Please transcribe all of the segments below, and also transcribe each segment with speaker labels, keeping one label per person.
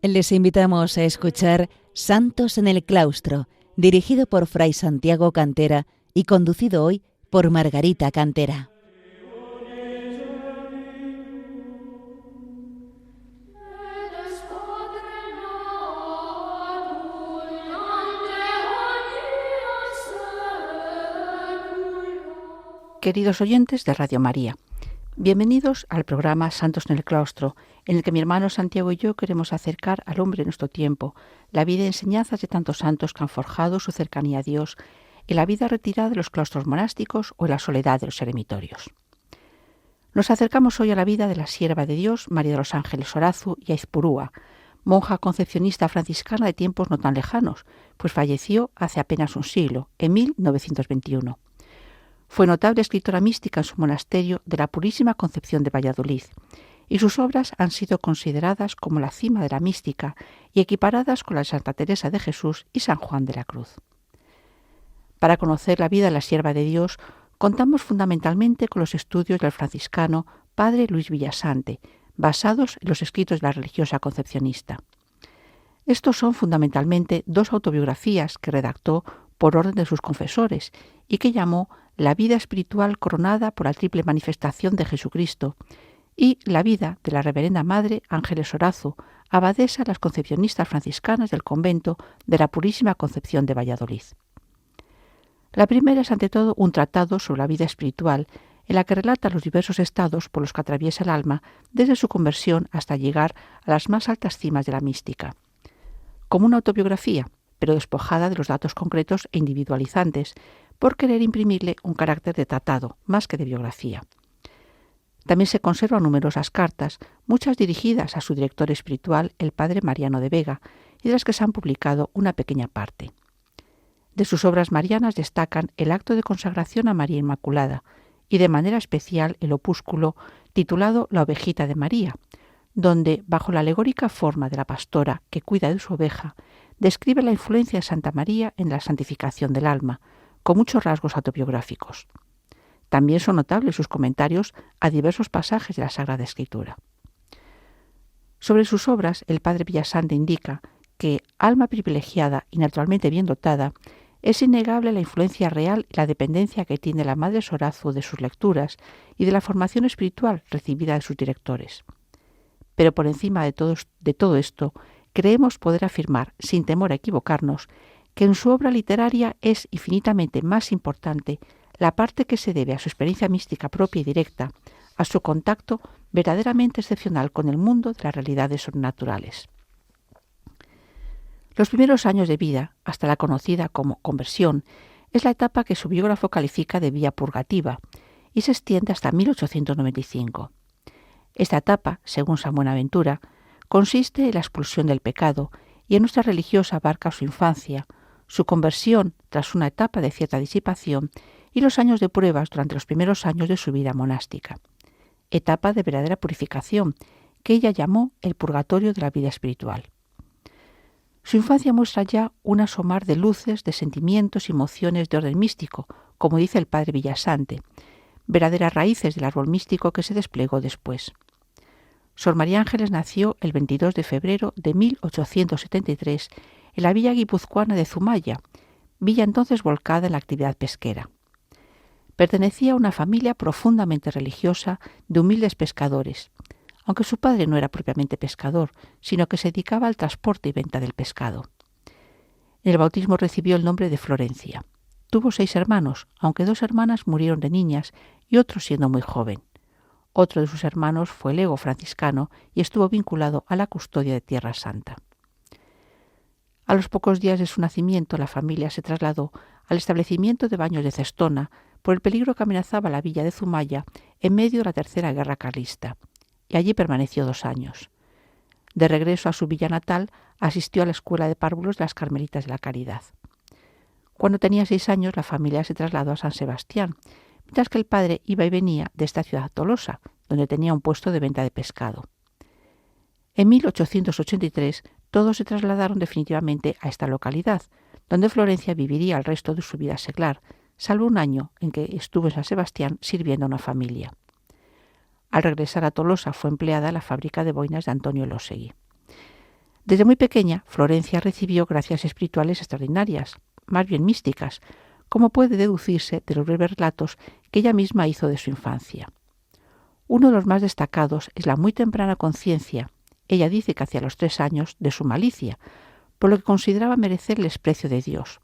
Speaker 1: Les invitamos a escuchar Santos en el Claustro, dirigido por Fray Santiago Cantera y conducido hoy por Margarita Cantera.
Speaker 2: Queridos oyentes de Radio María, bienvenidos al programa Santos en el Claustro, en el que mi hermano Santiago y yo queremos acercar al hombre de nuestro tiempo, la vida y enseñanzas de tantos santos que han forjado su cercanía a Dios en la vida retirada de los claustros monásticos o en la soledad de los eremitorios. Nos acercamos hoy a la vida de la sierva de Dios, María de los Ángeles Orazu y Aizpurúa, monja concepcionista franciscana de tiempos no tan lejanos, pues falleció hace apenas un siglo, en 1921. Fue notable escritora mística en su monasterio de la Purísima Concepción de Valladolid, y sus obras han sido consideradas como la cima de la mística y equiparadas con la de Santa Teresa de Jesús y San Juan de la Cruz. Para conocer la vida de la sierva de Dios, contamos fundamentalmente con los estudios del franciscano Padre Luis Villasante, basados en los escritos de la religiosa concepcionista. Estos son fundamentalmente dos autobiografías que redactó por orden de sus confesores y que llamó La vida espiritual coronada por la triple manifestación de Jesucristo y La vida de la Reverenda Madre Ángeles Orazu, abadesa de las concepcionistas franciscanas del convento de la Purísima Concepción de Valladolid. La primera es ante todo un tratado sobre la vida espiritual en la que relata los diversos estados por los que atraviesa el alma desde su conversión hasta llegar a las más altas cimas de la mística. Como una autobiografía, pero despojada de los datos concretos e individualizantes, por querer imprimirle un carácter de tratado, más que de biografía. También se conservan numerosas cartas, muchas dirigidas a su director espiritual, el padre Mariano de Vega, y de las que se han publicado una pequeña parte. De sus obras marianas destacan el acto de consagración a María Inmaculada, y de manera especial el opúsculo titulado La ovejita de María, donde, bajo la alegórica forma de la pastora que cuida de su oveja, describe la influencia de Santa María en la santificación del alma, con muchos rasgos autobiográficos. También son notables sus comentarios a diversos pasajes de la Sagrada Escritura. Sobre sus obras, el padre Villasante indica que, alma privilegiada y naturalmente bien dotada, es innegable la influencia real y la dependencia que tiene la Madre Orazu de sus lecturas y de la formación espiritual recibida de sus directores. Pero por encima de todo esto, creemos poder afirmar, sin temor a equivocarnos, que en su obra literaria es infinitamente más importante la parte que se debe a su experiencia mística propia y directa, a su contacto verdaderamente excepcional con el mundo de las realidades sobrenaturales. Los primeros años de vida, hasta la conocida como conversión, es la etapa que su biógrafo califica de vía purgativa y se extiende hasta 1895. Esta etapa, según San Buenaventura, consiste en la expulsión del pecado y en nuestra religiosa abarca su infancia, su conversión tras una etapa de cierta disipación y los años de pruebas durante los primeros años de su vida monástica. Etapa de verdadera purificación que ella llamó el purgatorio de la vida espiritual. Su infancia muestra ya un asomar de luces, de sentimientos y emociones de orden místico, como dice el padre Villasante, verdaderas raíces del árbol místico que se desplegó después. Sor María Ángeles nació el 22 de febrero de 1873 en la villa guipuzcoana de Zumaya, villa entonces volcada en la actividad pesquera. Pertenecía a una familia profundamente religiosa de humildes pescadores, aunque su padre no era propiamente pescador, sino que se dedicaba al transporte y venta del pescado. En el bautismo recibió el nombre de Florencia. Tuvo 6 hermanos, aunque 2 hermanas murieron de niñas y otro siendo muy joven. Otro de sus hermanos fue lego franciscano y estuvo vinculado a la custodia de Tierra Santa. A los pocos días de su nacimiento, la familia se trasladó al establecimiento de baños de Cestona por el peligro que amenazaba la villa de Zumaya en medio de la Tercera Guerra Carlista, y allí permaneció 2 años. De regreso a su villa natal, asistió a la escuela de párvulos de las Carmelitas de la Caridad. Cuando tenía 6 años, la familia se trasladó a San Sebastián, mientras que el padre iba y venía de esta ciudad a Tolosa, donde tenía un puesto de venta de pescado. En 1883 todos se trasladaron definitivamente a esta localidad, donde Florencia viviría el resto de su vida seglar, salvo un año en que estuvo en San Sebastián sirviendo a una familia. Al regresar a Tolosa fue empleada en la fábrica de boinas de Antonio Elósegui. Desde muy pequeña, Florencia recibió gracias espirituales extraordinarias, más bien místicas, como puede deducirse de los breves relatos que ella misma hizo de su infancia. Uno de los más destacados es la muy temprana conciencia, ella dice que hacia los 3 años, de su malicia, por lo que consideraba merecer el desprecio de Dios.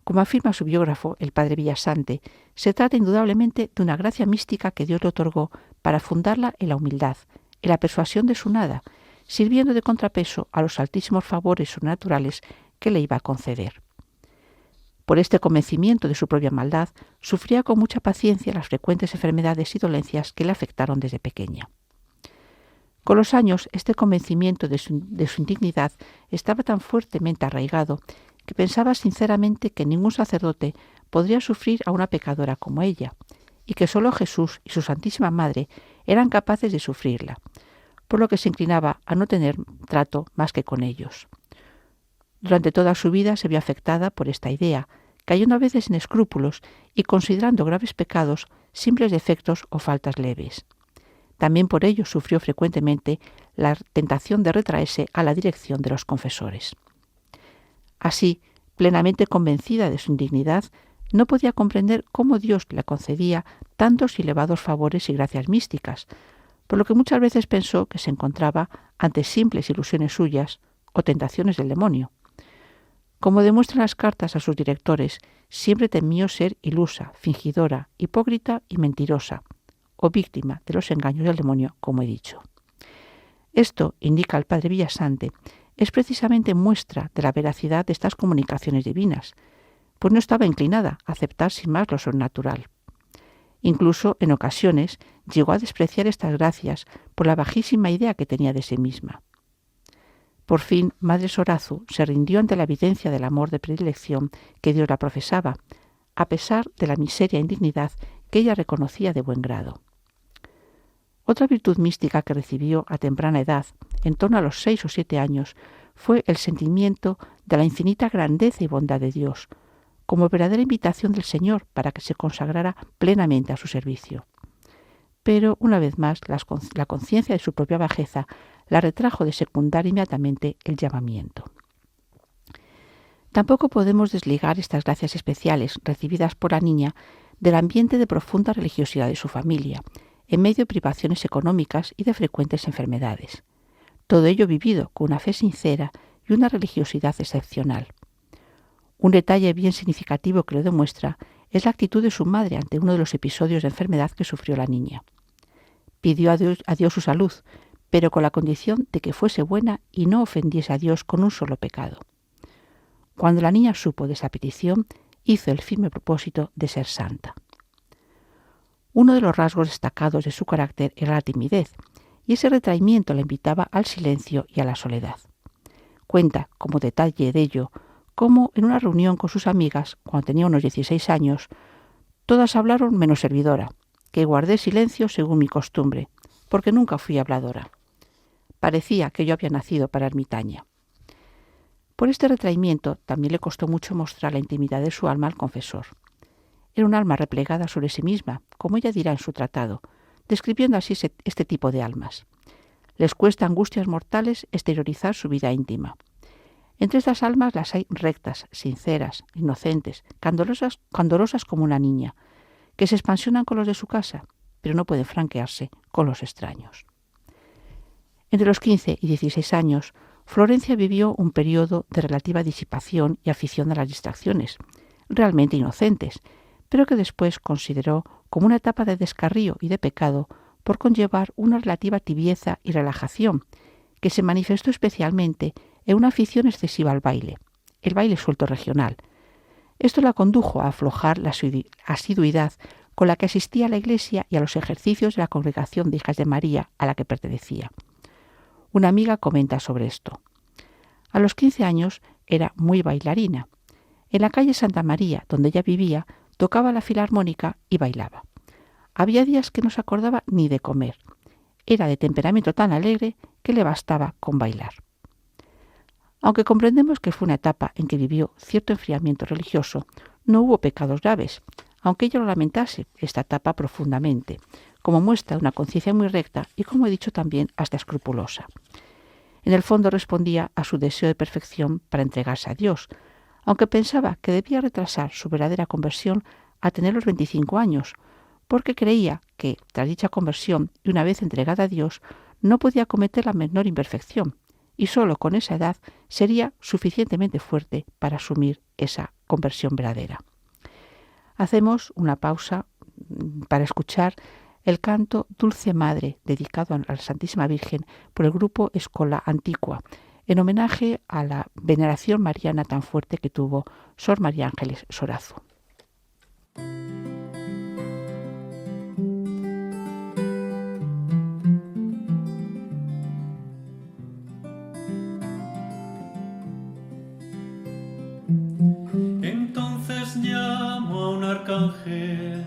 Speaker 2: Como afirma su biógrafo, el padre Villasante, se trata indudablemente de una gracia mística que Dios le otorgó para fundarla en la humildad, en la persuasión de su nada, sirviendo de contrapeso a los altísimos favores sobrenaturales que le iba a conceder. Por este convencimiento de su propia maldad, sufría con mucha paciencia las frecuentes enfermedades y dolencias que le afectaron desde pequeña. Con los años, este convencimiento de su indignidad estaba tan fuertemente arraigado que pensaba sinceramente que ningún sacerdote podría sufrir a una pecadora como ella, y que sólo Jesús y su Santísima Madre eran capaces de sufrirla, por lo que se inclinaba a no tener trato más que con ellos. Durante toda su vida se vio afectada por esta idea, cayendo a veces en escrúpulos y considerando graves pecados simples defectos o faltas leves. También por ello sufrió frecuentemente la tentación de retraerse a la dirección de los confesores. Así, plenamente convencida de su indignidad, no podía comprender cómo Dios le concedía tantos y elevados favores y gracias místicas, por lo que muchas veces pensó que se encontraba ante simples ilusiones suyas o tentaciones del demonio. Como demuestran las cartas a sus directores, siempre temió ser ilusa, fingidora, hipócrita y mentirosa, o víctima de los engaños del demonio, como he dicho. Esto, indica el padre Villasante, es precisamente muestra de la veracidad de estas comunicaciones divinas, pues no estaba inclinada a aceptar sin más lo sobrenatural. Incluso, en ocasiones, llegó a despreciar estas gracias por la bajísima idea que tenía de sí misma. Por fin, Madre Sorazu se rindió ante la evidencia del amor de predilección que Dios la profesaba, a pesar de la miseria e indignidad que ella reconocía de buen grado. Otra virtud mística que recibió a temprana edad, en torno a los 6 o 7 años, fue el sentimiento de la infinita grandeza y bondad de Dios, como verdadera invitación del Señor para que se consagrara plenamente a su servicio. Pero, una vez más, la conciencia de su propia bajeza la retrajo de secundar inmediatamente el llamamiento. Tampoco podemos desligar estas gracias especiales recibidas por la niña del ambiente de profunda religiosidad de su familia, en medio de privaciones económicas y de frecuentes enfermedades. Todo ello vivido con una fe sincera y una religiosidad excepcional. Un detalle bien significativo que lo demuestra es la actitud de su madre ante uno de los episodios de enfermedad que sufrió la niña. Pidió a Dios su salud, pero con la condición de que fuese buena y no ofendiese a Dios con un solo pecado. Cuando la niña supo de esa petición, hizo el firme propósito de ser santa. Uno de los rasgos destacados de su carácter era la timidez, y ese retraimiento la invitaba al silencio y a la soledad. Cuenta, como detalle de ello, cómo en una reunión con sus amigas, cuando tenía unos 16 años, todas hablaron menos servidora, que guardé silencio según mi costumbre, porque nunca fui habladora. Parecía que yo había nacido para ermitaña. Por este retraimiento también le costó mucho mostrar la intimidad de su alma al confesor. Era un alma replegada sobre sí misma, como ella dirá en su tratado, describiendo así este tipo de almas. Les cuesta angustias mortales exteriorizar su vida íntima. Entre estas almas las hay rectas, sinceras, inocentes, candorosas como una niña, que se expansionan con los de su casa, pero no pueden franquearse con los extraños. Entre los 15 y 16 años, Florencia vivió un periodo de relativa disipación y afición a las distracciones, realmente inocentes, pero que después consideró como una etapa de descarrío y de pecado por conllevar una relativa tibieza y relajación, que se manifestó especialmente en una afición excesiva al baile, el baile suelto regional. Esto la condujo a aflojar la asiduidad con la que asistía a la iglesia y a los ejercicios de la Congregación de Hijas de María a la que pertenecía. Una amiga comenta sobre esto. A los 15 años era muy bailarina. En la calle Santa María, donde ella vivía, tocaba la filarmónica y bailaba. Había días que no se acordaba ni de comer. Era de temperamento tan alegre que le bastaba con bailar. Aunque comprendemos que fue una etapa en que vivió cierto enfriamiento religioso, no hubo pecados graves, aunque ella lo lamentase esta etapa profundamente, como muestra una conciencia muy recta y, como he dicho, también hasta escrupulosa. En el fondo respondía a su deseo de perfección para entregarse a Dios, aunque pensaba que debía retrasar su verdadera conversión a tener los 25 años, porque creía que, tras dicha conversión y una vez entregada a Dios, no podía cometer la menor imperfección, y sólo con esa edad sería suficientemente fuerte para asumir esa conversión verdadera. Hacemos una pausa para escuchar el canto Dulce Madre, dedicado a la Santísima Virgen por el grupo Escola Antigua, en homenaje a la veneración mariana tan fuerte que tuvo Sor María Ángeles Sorazu.
Speaker 3: Entonces llamo a un arcángel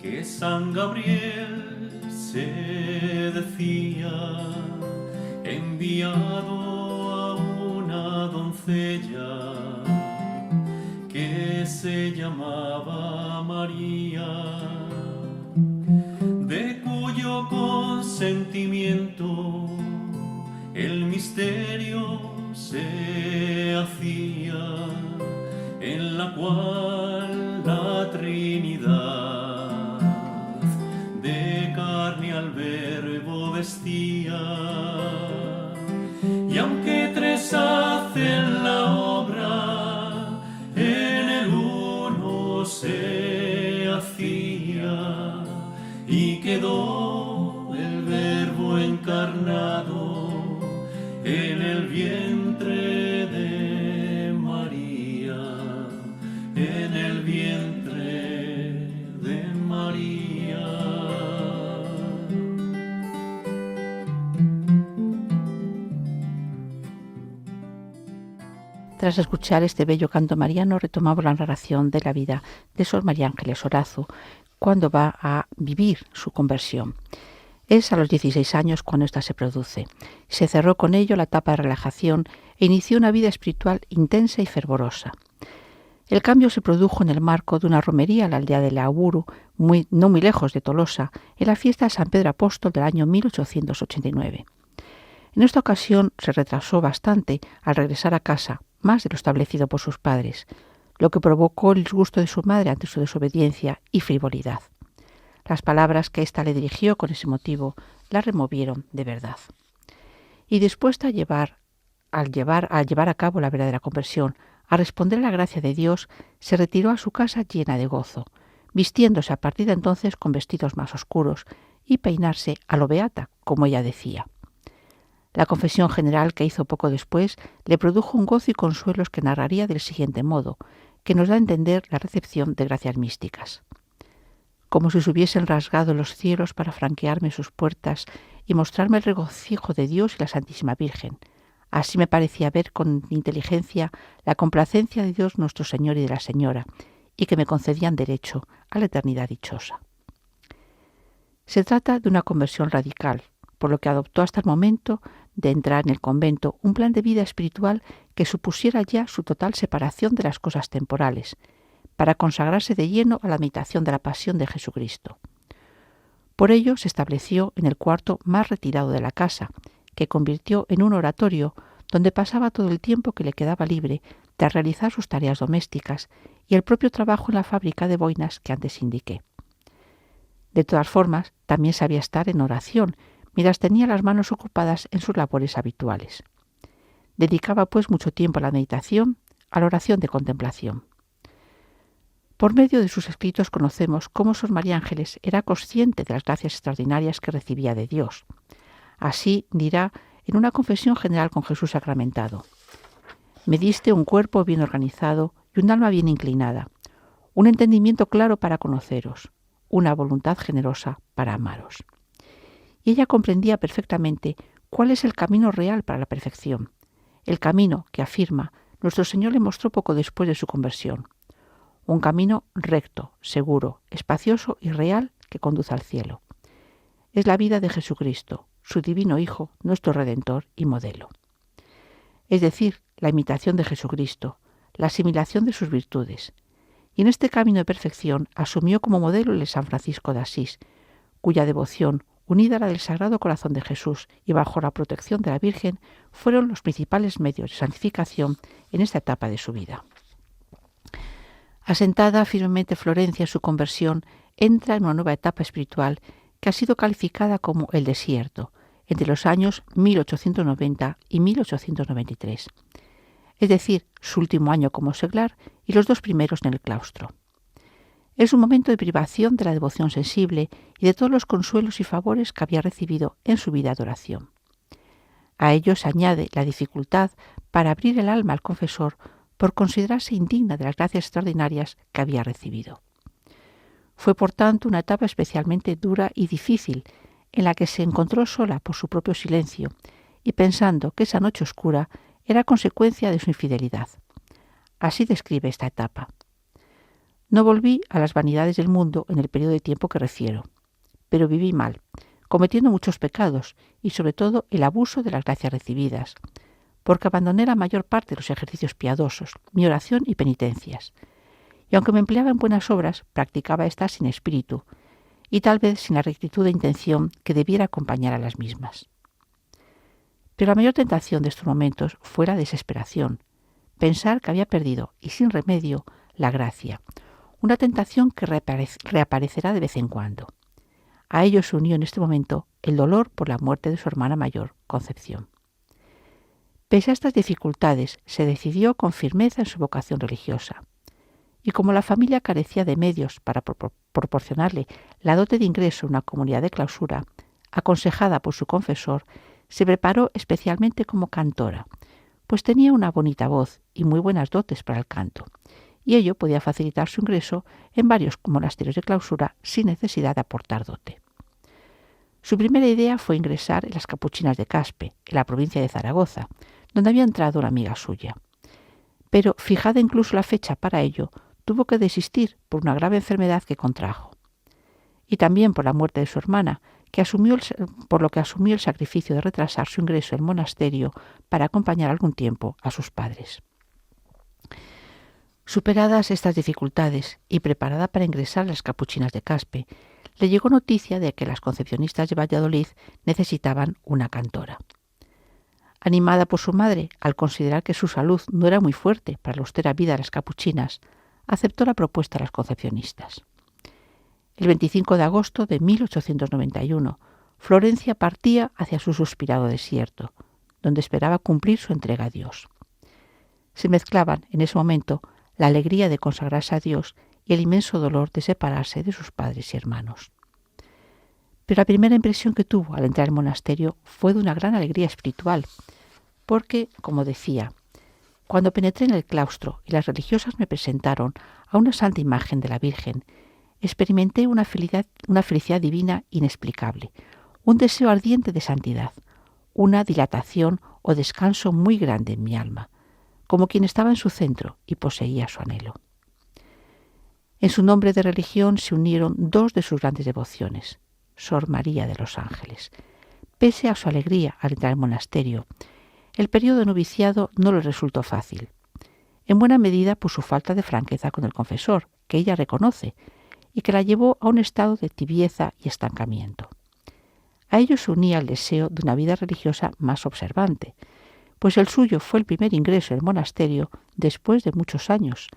Speaker 3: que San Gabriel se decía, enviado a una doncella que se llamaba María, de cuyo consentimiento el misterio se hacía, en la cual la Trinidad de carne al Verbo vestía. Y aunque tres hacen la obra, en el uno se hacía, y quedó el Verbo encarnado en el vientre de María, en el vientre de María.
Speaker 2: Tras escuchar este bello canto mariano, retomamos la narración de la vida de Sor María Ángeles Sorazu cuando va a vivir su conversión. Es a los 16 años cuando ésta se produce. Se cerró con ello la etapa de relajación e inició una vida espiritual intensa y fervorosa. El cambio se produjo en el marco de una romería en la aldea de Leaburu, no muy lejos de Tolosa, en la fiesta de San Pedro Apóstol del año 1889. En esta ocasión se retrasó bastante al regresar a casa, más de lo establecido por sus padres, lo que provocó el disgusto de su madre ante su desobediencia y frivolidad. Las palabras que ésta le dirigió con ese motivo la removieron de verdad. Y dispuesta a llevar a cabo la verdadera conversión, a responder a la gracia de Dios, se retiró a su casa llena de gozo, vistiéndose a partir de entonces con vestidos más oscuros y peinarse a lo beata, como ella decía. La confesión general que hizo poco después le produjo un gozo y consuelos que narraría del siguiente modo, que nos da a entender la recepción de gracias místicas. Como si se hubiesen rasgado los cielos para franquearme sus puertas y mostrarme el regocijo de Dios y la Santísima Virgen. Así me parecía ver con inteligencia la complacencia de Dios nuestro Señor y de la Señora, y que me concedían derecho a la eternidad dichosa. Se trata de una conversión radical, por lo que adoptó hasta el momento de entrar en el convento un plan de vida espiritual que supusiera ya su total separación de las cosas temporales, para consagrarse de lleno a la meditación de la pasión de Jesucristo. Por ello se estableció en el cuarto más retirado de la casa, que convirtió en un oratorio donde pasaba todo el tiempo que le quedaba libre de realizar sus tareas domésticas y el propio trabajo en la fábrica de boinas que antes indiqué. De todas formas, también sabía estar en oración, mientras tenía las manos ocupadas en sus labores habituales. Dedicaba pues mucho tiempo a la meditación, a la oración de contemplación. Por medio de sus escritos conocemos cómo Sor María Ángeles era consciente de las gracias extraordinarias que recibía de Dios. Así dirá en una confesión general con Jesús sacramentado: «Me diste un cuerpo bien organizado y un alma bien inclinada, un entendimiento claro para conoceros, una voluntad generosa para amaros». Y ella comprendía perfectamente cuál es el camino real para la perfección, el camino que, afirma, nuestro Señor le mostró poco después de su conversión. Un camino recto, seguro, espacioso y real que conduce al cielo. Es la vida de Jesucristo, su divino Hijo, nuestro Redentor y modelo. Es decir, la imitación de Jesucristo, la asimilación de sus virtudes. Y en este camino de perfección asumió como modelo el de San Francisco de Asís, cuya devoción, unida a la del Sagrado Corazón de Jesús y bajo la protección de la Virgen, fueron los principales medios de santificación en esta etapa de su vida. Asentada firmemente Florencia en su conversión, entra en una nueva etapa espiritual que ha sido calificada como el desierto, entre los años 1890 y 1893, es decir, su último año como seglar y los 2 primeros en el claustro. Es un momento de privación de la devoción sensible y de todos los consuelos y favores que había recibido en su vida de oración. A ello se añade la dificultad para abrir el alma al confesor por considerarse indigna de las gracias extraordinarias que había recibido. Fue, por tanto, una etapa especialmente dura y difícil, en la que se encontró sola por su propio silencio y pensando que esa noche oscura era consecuencia de su infidelidad. Así describe esta etapa. No volví a las vanidades del mundo en el periodo de tiempo que refiero, pero viví mal, cometiendo muchos pecados y sobre todo el abuso de las gracias recibidas, porque abandoné la mayor parte de los ejercicios piadosos, mi oración y penitencias, y aunque me empleaba en buenas obras, practicaba estas sin espíritu y tal vez sin la rectitud de intención que debiera acompañar a las mismas. Pero la mayor tentación de estos momentos fue la desesperación, pensar que había perdido, y sin remedio, la gracia, una tentación que reaparecerá de vez en cuando. A ello se unió en este momento el dolor por la muerte de su hermana mayor, Concepción. Pese a estas dificultades, se decidió con firmeza en su vocación religiosa. Y como la familia carecía de medios para proporcionarle la dote de ingreso en una comunidad de clausura, aconsejada por su confesor, se preparó especialmente como cantora, pues tenía una bonita voz y muy buenas dotes para el canto, y ello podía facilitar su ingreso en varios monasterios de clausura sin necesidad de aportar dote. Su primera idea fue ingresar en las Capuchinas de Caspe, en la provincia de Zaragoza, donde había entrado una amiga suya. Pero, fijada incluso la fecha para ello, tuvo que desistir por una grave enfermedad que contrajo. Y también por la muerte de su hermana, por lo que asumió el sacrificio de retrasar su ingreso en el monasterio para acompañar algún tiempo a sus padres. Superadas estas dificultades y preparada para ingresar a las Capuchinas de Caspe, le llegó noticia de que las concepcionistas de Valladolid necesitaban una cantora. Animada por su madre, al considerar que su salud no era muy fuerte para la austera vida de las capuchinas, aceptó la propuesta de las concepcionistas. El 25 de agosto de 1891, Florencia partía hacia su suspirado desierto, donde esperaba cumplir su entrega a Dios. Se mezclaban en ese momento la alegría de consagrarse a Dios y el inmenso dolor de separarse de sus padres y hermanos. Pero la primera impresión que tuvo al entrar al monasterio fue de una gran alegría espiritual, porque, como decía, cuando penetré en el claustro y las religiosas me presentaron a una santa imagen de la Virgen, experimenté una felicidad divina inexplicable, un deseo ardiente de santidad, una dilatación o descanso muy grande en mi alma, como quien estaba en su centro y poseía su anhelo. En su nombre de religión se unieron 2 de sus grandes devociones, Sor María de los Ángeles. Pese a su alegría al entrar al monasterio, el periodo de noviciado no le resultó fácil, en buena medida por su falta de franqueza con el confesor, que ella reconoce, y que la llevó a un estado de tibieza y estancamiento. A ello se unía el deseo de una vida religiosa más observante, pues el suyo fue el primer ingreso en el monasterio después de muchos años,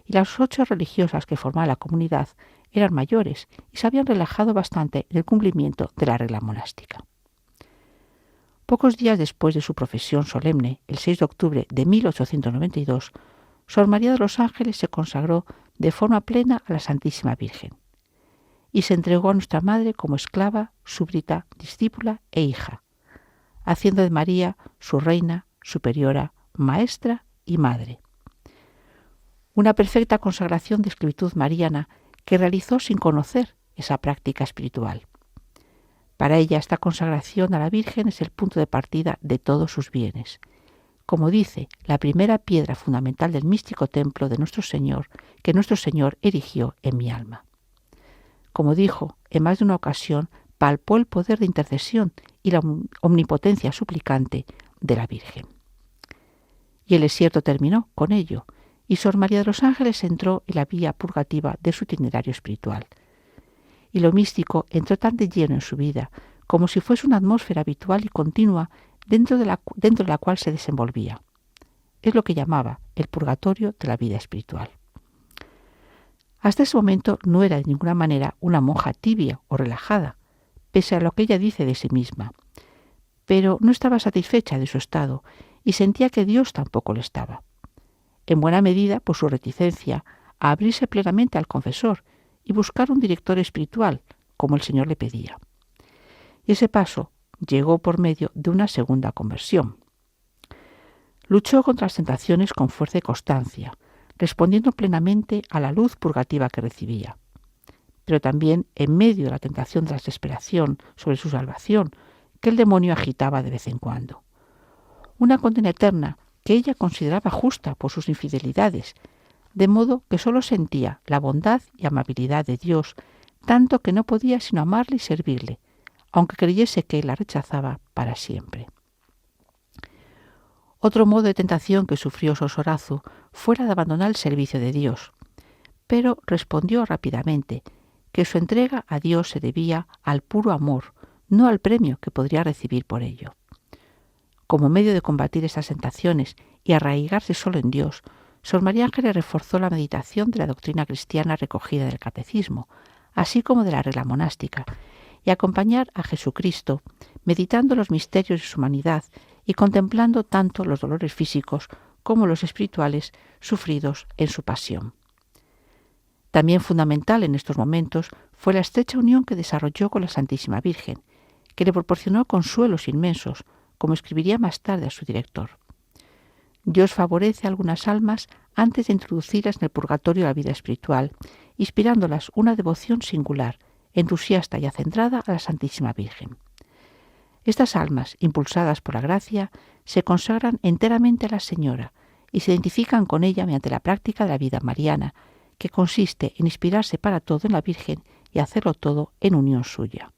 Speaker 2: y las 8 religiosas que formaban la comunidad eran mayores y se habían relajado bastante en el cumplimiento de la regla monástica. Pocos días después de su profesión solemne, el 6 de octubre de 1892, Sor María de los Ángeles se consagró de forma plena a la Santísima Virgen y se entregó a nuestra Madre como esclava, súbdita, discípula e hija, haciendo de María su reina, superiora, maestra y madre. Una perfecta consagración de esclavitud mariana que realizó sin conocer esa práctica espiritual. Para ella esta consagración a la Virgen es el punto de partida de todos sus bienes. Como dice, la primera piedra fundamental del místico templo de nuestro Señor, que nuestro Señor erigió en mi alma. Como dijo, en más de una ocasión palpó el poder de intercesión y la omnipotencia suplicante de la Virgen. Y el desierto terminó con ello, y Sor María de los Ángeles entró en la vía purgativa de su itinerario espiritual. Y lo místico entró tan de lleno en su vida como si fuese una atmósfera habitual y continua dentro de la cual se desenvolvía. Es lo que llamaba el purgatorio de la vida espiritual. Hasta ese momento no era de ninguna manera una monja tibia o relajada, pese a lo que ella dice de sí misma, pero no estaba satisfecha de su estado y sentía que Dios tampoco lo estaba, en buena medida por su reticencia a abrirse plenamente al confesor y buscar un director espiritual, como el Señor le pedía. Y ese paso llegó por medio de una segunda conversión. Luchó contra las tentaciones con fuerza y constancia, respondiendo plenamente a la luz purgativa que recibía. Pero también en medio de la tentación de la desesperación sobre su salvación, que el demonio agitaba de vez en cuando. Una condena eterna que ella consideraba justa por sus infidelidades, de modo que sólo sentía la bondad y amabilidad de Dios, tanto que no podía sino amarle y servirle, aunque creyese que él la rechazaba para siempre. Otro modo de tentación que sufrió Sor Sorazu fue la de abandonar el servicio de Dios, pero respondió rápidamente que su entrega a Dios se debía al puro amor, no al premio que podría recibir por ello. Como medio de combatir estas tentaciones y arraigarse solo en Dios, Sor María Ángeles reforzó la meditación de la doctrina cristiana recogida del catecismo, así como de la regla monástica, y acompañar a Jesucristo, meditando los misterios de su humanidad y contemplando tanto los dolores físicos como los espirituales sufridos en su pasión. También fundamental en estos momentos fue la estrecha unión que desarrolló con la Santísima Virgen, que le proporcionó consuelos inmensos, como escribiría más tarde a su director. Dios favorece a algunas almas antes de introducirlas en el purgatorio de la vida espiritual, inspirándolas una devoción singular, entusiasta y acendrada a la Santísima Virgen. Estas almas, impulsadas por la gracia, se consagran enteramente a la Señora y se identifican con ella mediante la práctica de la vida mariana, que consiste en inspirarse para todo en la Virgen y hacerlo todo en unión suya.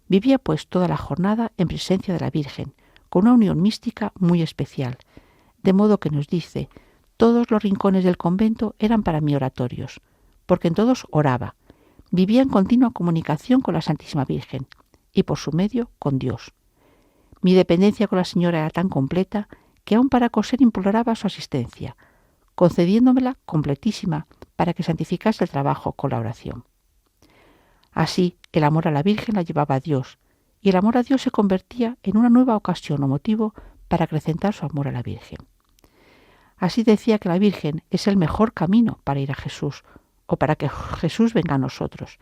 Speaker 2: Vivía pues toda la jornada en presencia de la Virgen, con una unión mística muy especial, de modo que nos dice: todos los rincones del convento eran para mí oratorios, porque en todos oraba, vivía en continua comunicación con la Santísima Virgen y por su medio con Dios. Mi dependencia con la Señora era tan completa que aún para coser imploraba su asistencia, concediéndomela completísima para que santificase el trabajo con la oración. Así, el amor a la Virgen la llevaba a Dios, y el amor a Dios se convertía en una nueva ocasión o motivo para acrecentar su amor a la Virgen. Así decía que la Virgen es el mejor camino para ir a Jesús, o para que Jesús venga a nosotros,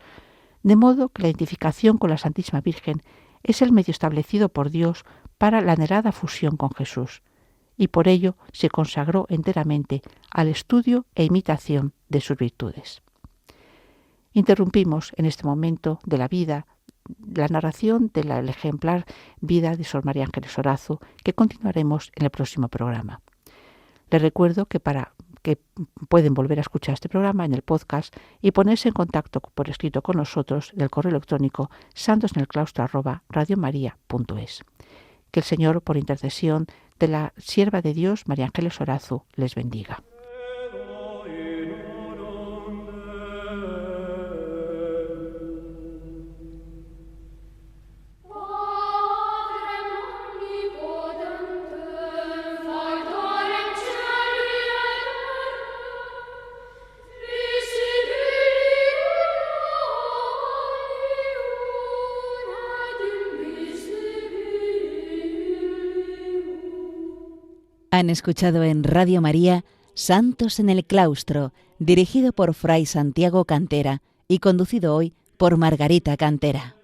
Speaker 2: de modo que la identificación con la Santísima Virgen es el medio establecido por Dios para la anhelada fusión con Jesús, y por ello se consagró enteramente al estudio e imitación de sus virtudes. Interrumpimos en este momento de la vida la narración de la ejemplar vida de Sor María Ángeles Sorazu, que continuaremos en el próximo programa. Les recuerdo que pueden volver a escuchar este programa en el podcast y ponerse en contacto por escrito con nosotros del correo electrónico santosnelclaustro@radiomaria.es. Que el Señor, por intercesión de la sierva de Dios, María Ángeles Sorazu, les bendiga.
Speaker 1: Han escuchado en Radio María Santos en el Claustro, dirigido por Fray Santiago Cantera y conducido hoy por Margarita Cantera.